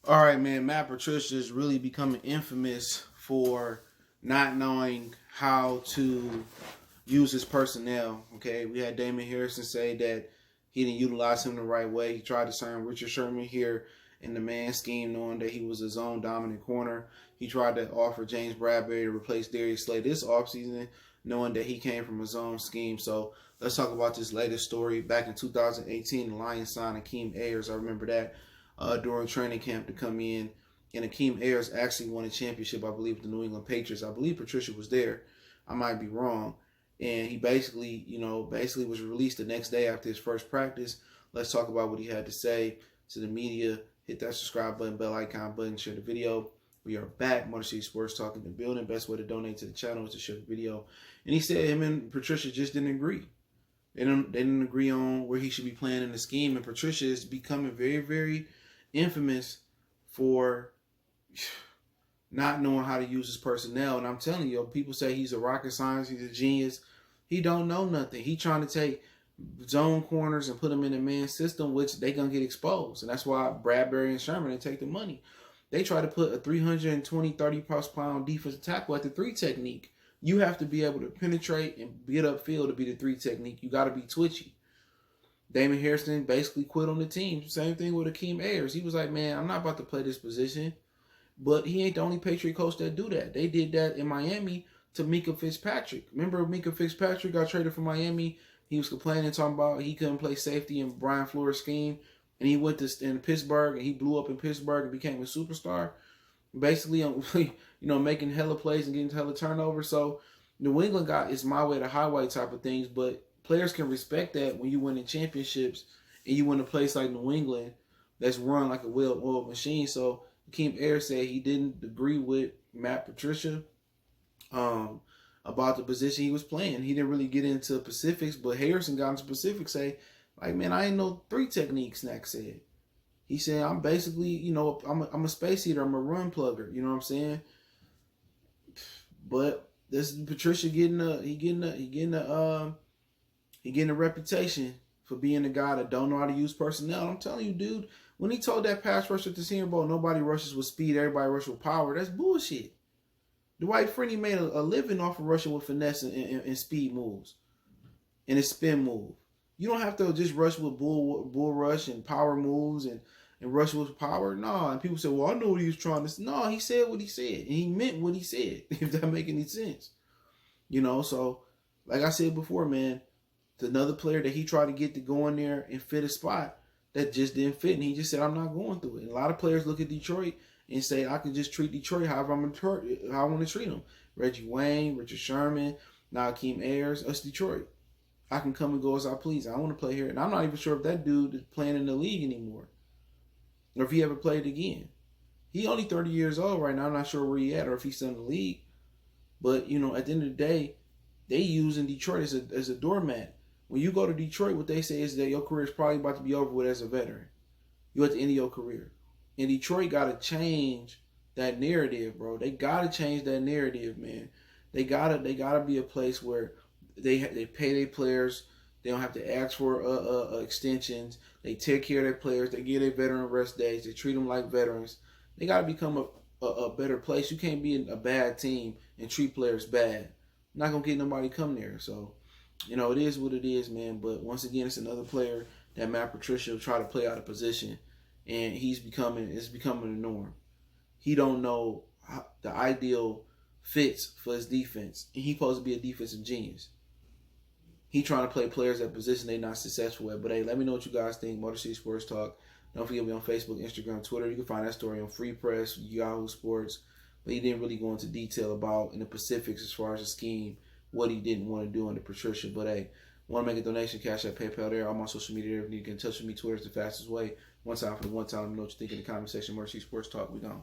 All right, man. Matt Patricia is really becoming infamous for not knowing how to use his personnel. Okay, we had Damon Harrison say that he didn't utilize him the right way. He tried to sign Richard Sherman here in the man scheme, knowing that he was a zone dominant corner. He tried to offer James Bradbury to replace Darius Slay this offseason, knowing that he came from a zone scheme. So let's talk about this latest story. Back in 2018, the Lions signed Akeem Ayers. I remember that during training camp to come in. And Akeem Ayers actually won a championship, I believe, with the New England Patriots. I believe Patricia was there. I might be wrong. And he basically was released the next day after his first practice. Let's talk about what he had to say to the media. Hit that subscribe button, bell icon button, share the video. We are back. Motor City Sports Talk in the building. Best way to donate to the channel is to share the video. And he said him and Patricia just didn't agree. They didn't agree on where he should be playing in the scheme. And Patricia is becoming very, very infamous for not knowing how to use his personnel. And I'm telling you, people say he's a rocket scientist, he's a genius. He don't know nothing. He trying to take zone corners and put them in a man system, which they gonna get exposed. And that's why Bradbury and Sherman, they take the money. They try to put a 320, 30-plus-pound defensive tackle at the 3 technique. You have to be able to penetrate and get upfield to be the 3 technique. You got to be twitchy. Damon Harrison basically quit on the team. Same thing with Akeem Ayers. He was like, man, I'm not about to play this position. But he ain't the only Patriot coach that do that. They did that in Miami to Minkah Fitzpatrick. Remember Minkah Fitzpatrick got traded from Miami? He was complaining, talking about he couldn't play safety in Brian Flores' scheme. And he went to in Pittsburgh, and he blew up in Pittsburgh and became a superstar. Basically, making hella plays and getting hella turnovers. So New England got it's my way to highway type of things, but players can respect that when you win in championships and you win a place like New England that's run like a well-oiled machine. So Akeem Ayers said he didn't agree with Matt Patricia about the position he was playing. He didn't really get into specifics, but Harrison got into specifics, say, like, man, I ain't know 3 techniques, Snack said. He said, I'm basically, I'm a space heater. I'm a run plugger. You know what I'm saying? But this is Patricia getting a reputation for being a guy that don't know how to use personnel. I'm telling you, dude, when he told that pass rusher at the Senior Bowl, nobody rushes with speed, everybody rushes with power, that's bullshit. Dwight Freeney made a living off of rushing with finesse and speed moves and a spin move. You don't have to just rush with bull rush and power moves and rush with power. No, and people say, well, I know what he was trying to say. No, he said what he said, and he meant what he said, if that make any sense. So like I said before, man, another player that he tried to get to go in there and fit a spot that just didn't fit. And he just said, I'm not going through it. And a lot of players look at Detroit and say, I can just treat Detroit however how I want to treat them. Reggie Wayne, Richard Sherman, now Akeem Ayers, us Detroit. I can come and go as I please. I want to play here. And I'm not even sure if that dude is playing in the league anymore or if he ever played again. He only 30 years old right now. I'm not sure where he at or if he's still in the league. But, at the end of the day, they using Detroit as a doormat. When you go to Detroit, what they say is that your career is probably about to be over with as a veteran. You're at the end of your career. And Detroit got to change that narrative, bro. They got to change that narrative, man. They gotta be a place where they pay their players. They don't have to ask for extensions. They take care of their players. They give their veteran rest days. They treat them like veterans. They got to become a better place. You can't be a bad team and treat players bad. Not going to get nobody come there. So, it is what it is, man. But once again, it's another player that Matt Patricia will try to play out of position. And it's becoming the norm. He don't know how the ideal fits for his defense. And he's supposed to be a defensive genius. He trying to play players at position they not successful at. But hey, let me know what you guys think. Motor City Sports Talk. Don't forget me on Facebook, Instagram, Twitter. You can find that story on Free Press, Yahoo Sports. But he didn't really go into detail about in the specifics as far as the scheme, what he didn't want to do under Patricia. But hey, want to make a donation, Cash App, PayPal there. All my social media there. If you can get in touch with me, Twitter is the fastest way. One time for the one time. Let me know what you think in the comment section. Motor City Sports Talk. We gone.